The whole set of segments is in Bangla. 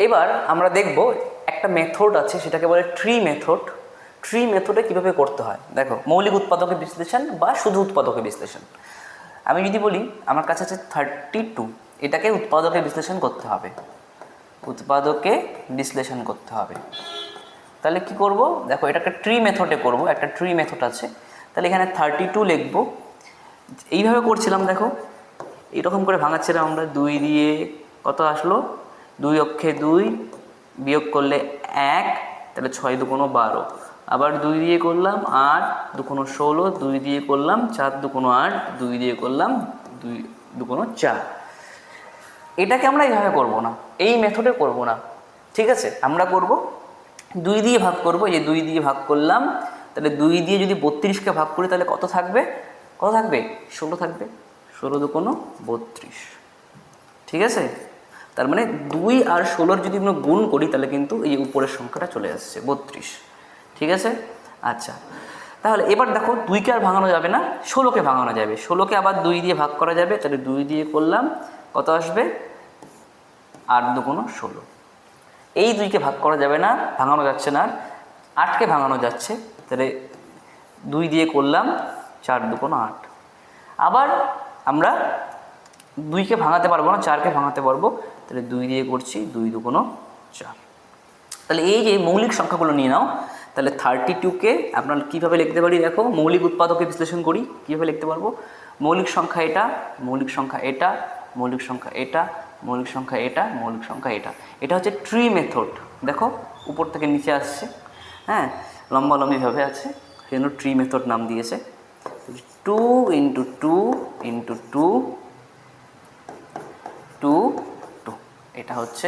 এবার আমরা দেখব একটা মেথড আছে, সেটাকে বলে ট্রি মেথড। ট্রি মেথডে কীভাবে করতে হয় দেখো, মৌলিক উৎপাদকের বিশ্লেষণ বা শুধু উৎপাদকের বিশ্লেষণ। আমি যদি বলি আমার কাছে আছে 32, এটাকে উৎপাদকে বিশ্লেষণ করতে হবে, উৎপাদকে বিশ্লেষণ করতে হবে। তাহলে কি করব দেখো, এটাকে ট্রি মেথডে করব, একটা ট্রি মেথড আছে। তাহলে এখানে 32 লিখব। এইভাবে করছিলাম দেখো, এইরকম করে ভাঙাচ্ছিলাম আমরা। 2 দিয়ে কত আসলো, 2 অক্ষে 2, বিয়োগ করলে 1, তাহলে 6 2 12। আবার 2 দিয়ে করলাম 8 2 16, 2 দিয়ে করলাম 4 2 8, 2 দিয়ে করলাম 2 2 4। এটাকে আমরা এইভাবে করব না, এই মেথডে করব না, ঠিক আছে? আমরা করব 2 দিয়ে ভাগ করব। এই যে 2 দিয়ে ভাগ করলাম, তাহলে 2 দিয়ে যদি 32কে ভাগ করি তাহলে কত থাকবে, কত থাকবে, 16 থাকবে। 16 2 32, ঠিক আছে? তার মানে 2 আর 16 যদি আমরা গুণ করি তাহলে কিন্তু এই উপরের সংখ্যাটা চলে আসছে 32, ঠিক আছে? আচ্ছা, তাহলে এবার দেখো 2কে আর ভাঙানো যাবে না, 16কে ভাঙানো যাবে। 16কে আবার 2 দিয়ে ভাগ করা যাবে, তাহলে 2 দিয়ে করলাম, কত আসবে, 8 2 16। এই 2কে ভাগ করা যাবে না, ভাঙানো যাচ্ছে না, 8কে ভাঙানো যাচ্ছে, তাহলে 2 দিয়ে করলাম 4 2 8। আবার আমরা 2কে ভাঙাতে পারবো না, 4কে ভাঙাতে পারবো, তাহলে 2 দিয়ে করছি 2 2 4। তাহলে এই যে মৌলিক সংখ্যাগুলো নিয়ে নাও। তাহলে 32কে আপনার কীভাবে লিখতে পারি দেখো, মৌলিক উৎপাদকে বিশ্লেষণ করি, কীভাবে লিখতে পারবো, মৌলিক সংখ্যা এটা, মৌলিক সংখ্যা এটা, মৌলিক সংখ্যা এটা, মৌলিক সংখ্যা এটা, মৌলিক সংখ্যা এটা। এটা হচ্ছে ট্রি মেথড। দেখো উপর থেকে নিচে আসছে, হ্যাঁ, লম্বালম্বিভাবে আছে, সেজন্য ট্রি মেথড নাম দিয়েছে। 2 × 2 × 2 2 2, এটা হচ্ছে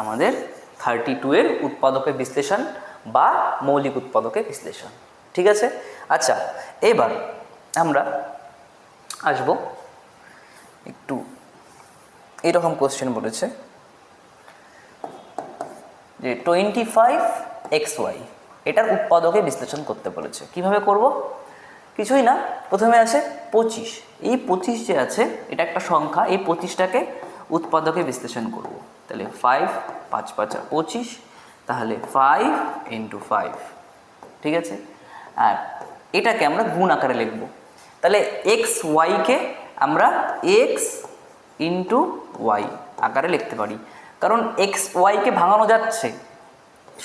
আমাদের 32 এর উৎপাদকের বিশ্লেষণ বা মৌলিক উৎপাদকের বিশ্লেষণ, ঠিক আছে? আচ্ছা, এবার আমরা আসব একটু, এইরকম কোশ্চেন বলেছে যে 25xy, এটার উৎপাদকে বিশ্লেষণ করতে বলেছে। কিভাবে করব, কিছুই না, প্রথমে আছে 25। এই 25 যে আছে এটা একটা সংখ্যা, এই 25টাকে উৎপাদকে বিশ্লেষণ করব। তাহলে 5 5 5 25, তাহলে 5 × 5, ঠিক আছে? আর এটাকে আমরা গুণ আকারে লিখব। তাহলে এক্স ওয়াইকে আমরা এক্স × ওয়াই আকারে লিখতে পারি, কারণ এক্স ওয়াইকে ভাঙানো যাচ্ছে,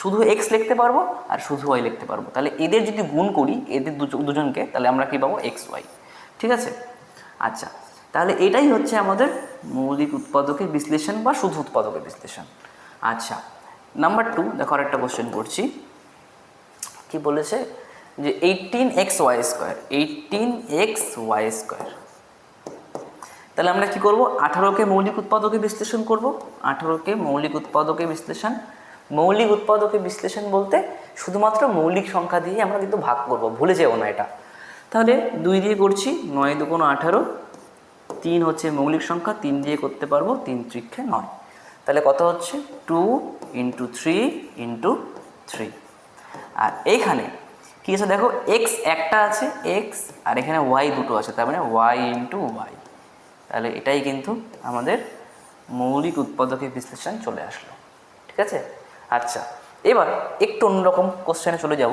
শুধু এক্স লিখতে পারবো আর শুধু ওয়াই লিখতে পারবো। তাহলে এদের যদি গুণ করি, এদের দুজনকে, তাহলে আমরা কী পাবো, এক্স ওয়াই, ঠিক আছে? আচ্ছা, তাহলে এটাই হচ্ছে আমাদের মৌলিক উৎপাদকের বিশ্লেষণ বা শুধু উৎপাদকের বিশ্লেষণ। আচ্ছা, নাম্বার 2 দেখো, আর একটা কোশ্চেন করছি। কি বলেছে যে 18xy², 18xy²। তাহলে আমরা কি করব, 18কে মৌলিক উৎপাদকে বিশ্লেষণ করব। 18কে মৌলিক উৎপাদকে বিশ্লেষণ, মৌলিক উৎপাদকে বিশ্লেষণ বলতে শুধুমাত্র মৌলিক সংখ্যা দিয়ে আমরা কিন্তু ভাগ করব, ভুলে যেও না এটা। তাহলে 2 দিয়ে করছি, 9 2 18, 3 হচ্ছে মৌলিক সংখ্যা, 3 দিয়ে করতে পারবো, 3 × 9। তাহলে কত হচ্ছে, 2 × 3 × 3। আর এইখানে কী আছে দেখো, এক্স একটা আছে, এক্স, আর এখানে ওয়াই দুটো আছে, তার মানে ওয়াই × ওয়াই। তাহলে এটাই কিন্তু আমাদের মৌলিক উৎপাদকের বিশ্লেষণ চলে আসলো, ঠিক আছে? আচ্ছা, এবার একটু অন্যরকম কোশ্চেনে চলে যাব।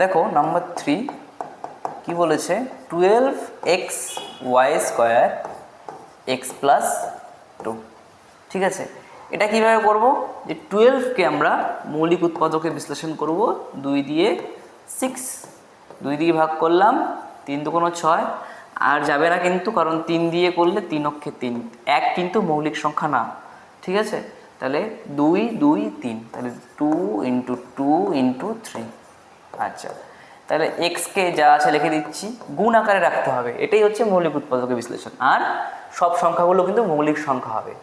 দেখো নাম্বার 3 কি বলেছে, 12xy² x + 2, ঠিক আছে? এটা কিভাবে করব, যে 12কে আমরা মৌলিক উৎপাদকে বিশ্লেষণ করব 2 দিয়ে 6, 2 দিয়ে ভাগ করলাম, 3 2 6, আর যাবে না কিন্তু, কারণ 3 দিয়ে করলে 3 অক্ষে 3, 1 কিন্তু মৌলিক সংখ্যা না, ঠিক আছে? তাহলে 2 2 3, তাহলে 2 × 2 × 3। আচ্ছা, তাহলে এক্সকে যা আছে লিখে দিচ্ছি, গুণ আকারে রাখতে হবে, এটাই হচ্ছে মৌলিক উৎপাদকের বিশ্লেষণ। আর সব সংখ্যাগুলো কিন্তু মৌলিক সংখ্যা হবে,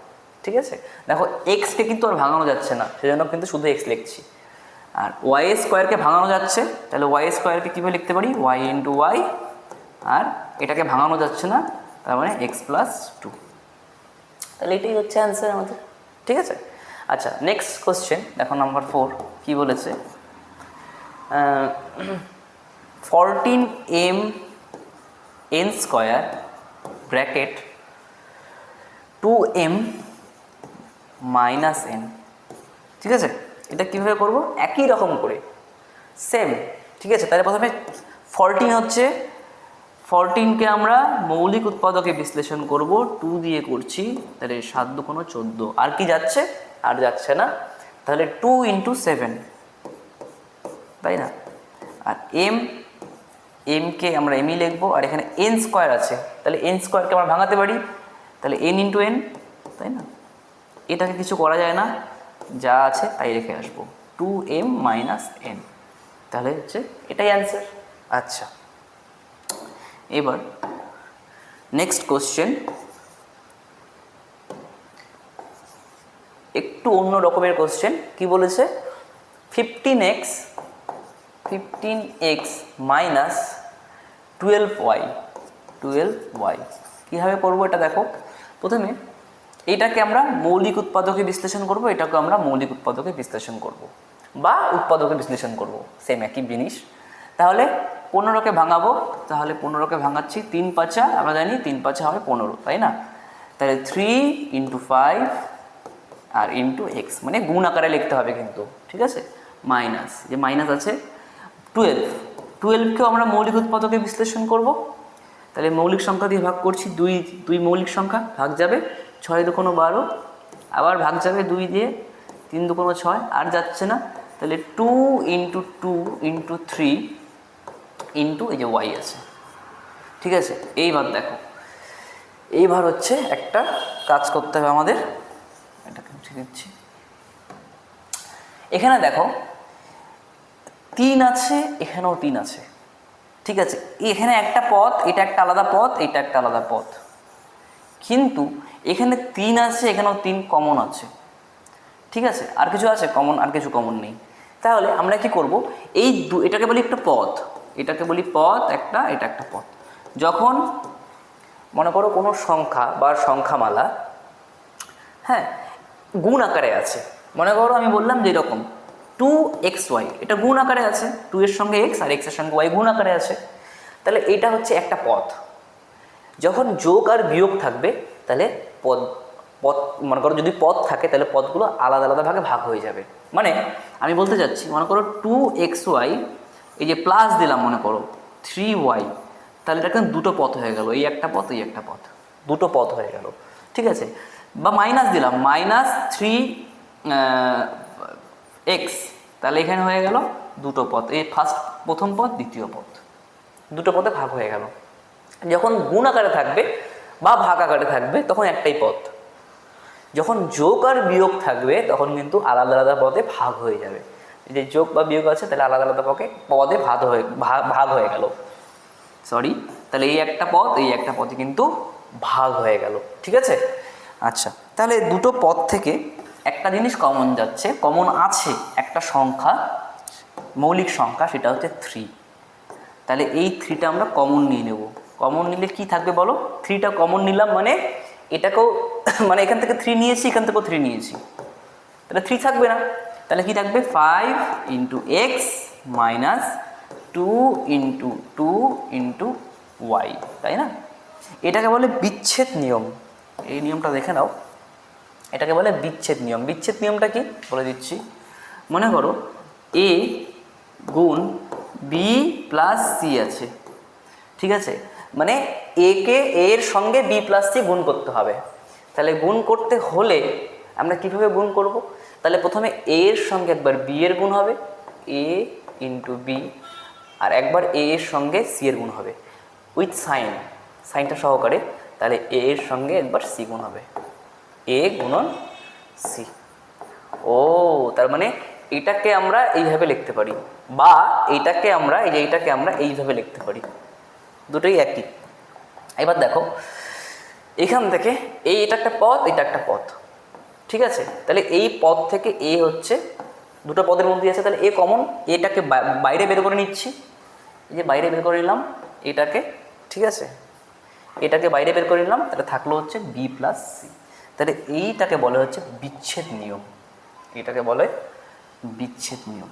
ঠিক আছে? দেখো এক্সকে কিন্তু আর ভাঙানো যাচ্ছে না, সেজন্য কিন্তু শুধু এক্স লিখছি। আর y² ভাঙানো যাচ্ছে, তাহলে y² কীভাবে লিখতে পারি, y × ওয়াই, আর এটাকে ভাঙানো যাচ্ছে না, তার মানে x + 2। তাহলে এটাই হচ্ছে অ্যান্সার আমাদের, ঠিক আছে? আচ্ছা, নেক্সট কোশ্চেন দেখো, নাম্বার 4 কি বলেছে, 14m n² (2m minus N. ঠিক আছে, এটা কীভাবে করব? একই রকম করে সেম। ঠিক আছে, তাহলে প্রথমে 14 হচ্ছে, 14কে আমরা মৌলিক উৎপাদকে বিশ্লেষণ করব, 2 দিয়ে করছি, তাহলে 7 2 14। আর কি যাচ্ছে? আর যাচ্ছে না, তাহলে 2 × 7, তাই না? আর এমকে আমরা এমই লিখবো, আর এখানে এন স্কোয়ার আছে, তাহলে এন স্কোয়ারকে আমরা ভাঙাতে পারি, তাহলে এন × এন, তাই না? এটাকে কিছু করা যায় না, যা আছে তাই রেখে আসবো, 2m - n, তাহলে হচ্ছে এটাই অ্যান্সার। আচ্ছা, এবার নেক্সট কোশ্চেন একটু অন্য রকমের কোশ্চেন। কি বলেছে? 15x মাইনাস 12y, কীভাবে করবো এটা দেখো। প্রথমে এটাকে আমরা মৌলিক উৎপাদকে বিশ্লেষণ করব, এটাকে আমরা মৌলিক উৎপাদকে বিশ্লেষণ করব, বা উৎপাদকে বিশ্লেষণ করব, সেম একই জিনিস। তাহলে 15কে ভাঙাবো, তাহলে 15কে ভাঙাচ্ছি, 3 5 আমরা জানি 3 5 হবে 15, তাই না? তাহলে 3 × 5 আর ইন্টু এক্স, মানে গুণ আকারে লিখতে হবে কিন্তু, ঠিক আছে? মাইনাস, যে মাইনাস আছে 12কেও আমরা মৌলিক উৎপাদকে বিশ্লেষণ করব, তাহলে মৌলিক সংখ্যা দিয়ে ভাগ করছি, দুই মৌলিক সংখ্যা, ভাগ যাবে 6 2 12, আবার ভাগ যাবে 2 দিয়ে, 3 2 6, আর যাচ্ছে না, তাহলে 2 × 2 × 3 ইন্টু এই যে ওয়াই আছে। ঠিক আছে, এইবার দেখো, এইবার হচ্ছে একটা কাজ করতে হবে আমাদের, এটাকে মুছে দিচ্ছি। এখানে দেখো 3 আছে, এখানেও 3 আছে, ঠিক আছে? এখানে একটা পথ, এটা একটা আলাদা পথ, এটা একটা আলাদা পথ, কিন্তু এখানে 3 আছে, এখানেও 3 কমন আছে, ঠিক আছে? আর কিছু আছে কমন? আর কিছু কমন নেই। তাহলে আমরা কি করব? এটাকে বলি একটা পথ, এটাকে বলি পথ একটা, এটা একটা পথ। যখন মনে করো কোনো সংখ্যা বা সংখ্যামালা, হ্যাঁ, গুণ আকারে আছে, মনে করো আমি বললাম যে এরকম 2xy, এটা গুণ আকারে আছে, 2 এর সঙ্গে x আর x এর সঙ্গে y গুণ আকারে আছে, তাহলে এটা হচ্ছে একটা পথ। যখন যোগ আর বিয়োগ থাকবে, তাহলে পদ মনে করো যদি পদ থাকে, তাহলে পদগুলো আলাদা আলাদা ভাগে ভাগ হয়ে যাবে। মানে আমি বলতে চাচ্ছি, মনে করো 2xy, এই যে প্লাস দিলাম মনে করো 3y, তাহলে এটা কিন্তু দুটো পথ হয়ে গেল, এই একটা পথ, এই একটা পথ, দুটো পথ হয়ে গেল, ঠিক আছে? বা মাইনাস দিলাম -3x, তাহলে এখানে হয়ে গেল দুটো পথ, এই প্রথম পথ, দ্বিতীয় পথ, দুটো পথে ভাগ হয়ে গেল। যখন গুণ আকারে থাকবে বা ভাগ আকারে থাকবে, তখন একটাই পথ। যখন যোগ আর বিয়োগ থাকবে, তখন কিন্তু আলাদা আলাদা পদে ভাগ হয়ে যাবে। যে যোগ বা বিয়োগ আছে, তাহলে আলাদা আলাদা পদে ভাগ হয়ে গেল, সরি, তাহলে এই একটা পদ, এই একটা পদে কিন্তু ভাগ হয়ে গেল, ঠিক আছে? আচ্ছা, তাহলে দুটো পদ থেকে একটা জিনিস কমন যাচ্ছে, কমন আছে একটা সংখ্যা, মৌলিক সংখ্যা, সেটা হচ্ছে 3। তাহলে এই 3টা আমরা কমন নিয়ে নেব। কমন নিলে কি থাকবে বলো? 3টা কমন নিলাম মানে এটাকেও, মানে এখান থেকে 3 নিয়েছি, এখান থেকেও 3 নিয়েছি, তাহলে 3 থাকবে না, তাহলে কি থাকবে? 5 × x মাইনাস 2 × 2 × y, তাই না? এটাকে বলে বিচ্ছেদ নিয়ম। এই নিয়মটা দেখে নাও, এটাকে বলে বিচ্ছেদ নিয়ম। বিচ্ছেদ নিয়মটা কি বলে দিচ্ছি। মনে করো a গুণ b প্লাস c আছে, ঠিক আছে? মানে a কে a এর সঙ্গে b প্লাস c গুণ করতে হবে। তাহলে গুণ করতে হলে আমরা কিভাবে গুণ করব? তাহলে প্রথমে a এর সঙ্গে একবার b এর গুণ হবে, a × b, আর একবার a এর সঙ্গে c এর গুণ হবে উইথ সাইনটা সহকারে। তাহলে a এর সঙ্গে একবার c গুণ হবে, a গুণন c। ও, তার মানে এটাকে আমরা এইভাবে লিখতে পারি, বা এইটাকে আমরা এইভাবে লিখতে পারি, দুটোই একই। এবার দেখো এখান থেকে এটা একটা পথ, এটা একটা পথ, ঠিক আছে? তাহলে এই পথ থেকে এ হচ্ছে দুটো পদের মধ্যে আছে, তাহলে এ কমন, এটাকে বাইরে বের করে নিচ্ছি, এই যে বাইরে বের করে নিলাম এটাকে, ঠিক আছে? এটাকে বাইরে বের করে নিলাম, তাহলে থাকলো হচ্ছে b প্লাস c। তাহলে এইটাকে বলে হচ্ছে বিচ্ছেদ নিয়ম, এটাকে বলে বিচ্ছেদ নিয়ম।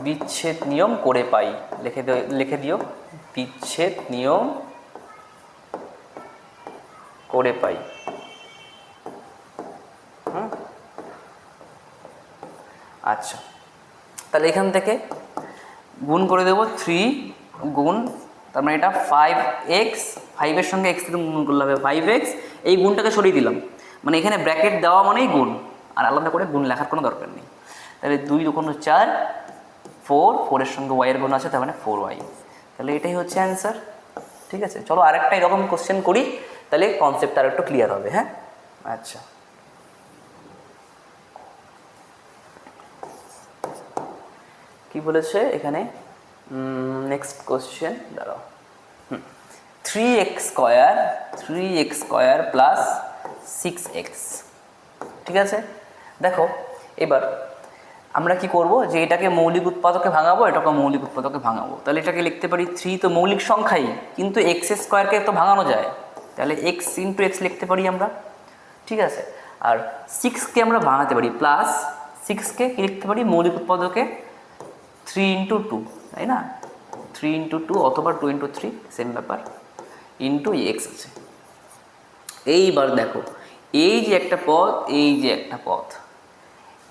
বিচ্ছেদ নিয়ম করে পাই, লিখে দিও, বিচ্ছেদ নিয়ম করে পাই। আচ্ছা, তাহলে এখান থেকে গুণ করে দেবো 3 গুণ, তার মানে এটা 5x, 5-এর সঙ্গে x থেকে গুণ করলে হবে 5x, এই গুণটাকে সরিয়ে দিলাম, মানে এখানে ব্র্যাকেট দেওয়া মানেই গুণ, আর আলাদা করে গুণ লেখার কোনো দরকার নেই। তাহলে 2 2 4, 4, 4-এর সঙ্গে y এর গুণ আছে, তার মানে 4y। তাহলে এটাই হচ্ছে অ্যান্সার। ঠিক আছে, চলো আরেকটা এরকম কোশ্চেন করি, তাহলে কনসেপ্ট আর একটু ক্লিয়ার হবে। হ্যাঁ, আচ্ছা, কি বলেছে এখানে, নেক্সট কোশ্চেন দাঁড়াও, 3x স্কোয়ার প্লাস 6x। ঠিক আছে, দেখো এবার আমরা কি করব, যে এটাকে মৌলিক উৎপাদকে ভাঙাবো, এটাকে মৌলিক উৎপাদকে ভাঙাবো। তাহলে এটাকে লিখতে পারি 3 তো মৌলিক সংখ্যাই, কিন্তু x স্কোয়ারকে তো ভাঙানো যায়, তাহলে x ইন্টু x লিখতে পারি আমরা। ঠিক আছে, আর 6কে আমরা ভাঙাতে পারি, প্লাস 6কে কি লিখতে পারি মৌলিক উৎপাদকে 3 ইন্টু 2, তাই না, 3 ইন্টু 2 অথবা 2 ইন্টু 3 সেম ব্যাপার, ইন্টু এক্স আছে। এইবার দেখো এই যে একটা পদ, এই যে একটা পদ,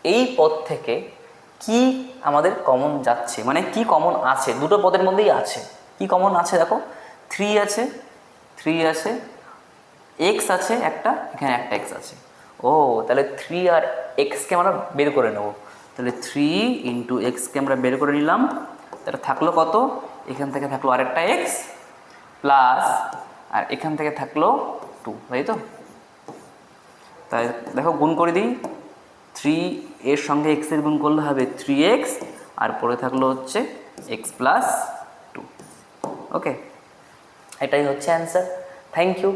এই পদ থেকে কি আমাদের কমন যাচ্ছে, মানে কি কমন আছে, দুটো পদের মধ্যেই আছে, কি কমন আছে দেখো, 3 আছে, 3 আছে, এক্স আছে একটা, এখানে একটা এক্স আছে। ও, তাহলে 3 আর এক্সকে আমরা বের করে নেব, তাহলে 3 ইন্টু এক্সকে আমরা বের করে নিলাম, তাহলে থাকলো কত, এখান থেকে থাকলো আরেকটা এক্স, প্লাস আর এখান থেকে থাকলো 2, তাই তো। তাই দেখো গুণ করে দিই, 3 এর সঙ্গে এক্সের গুণ করলে হবে 3x, আর পরে থাকলো হচ্ছে x প্লাস 2। ওকে, এটাই হচ্ছে অ্যান্সার। Thank you.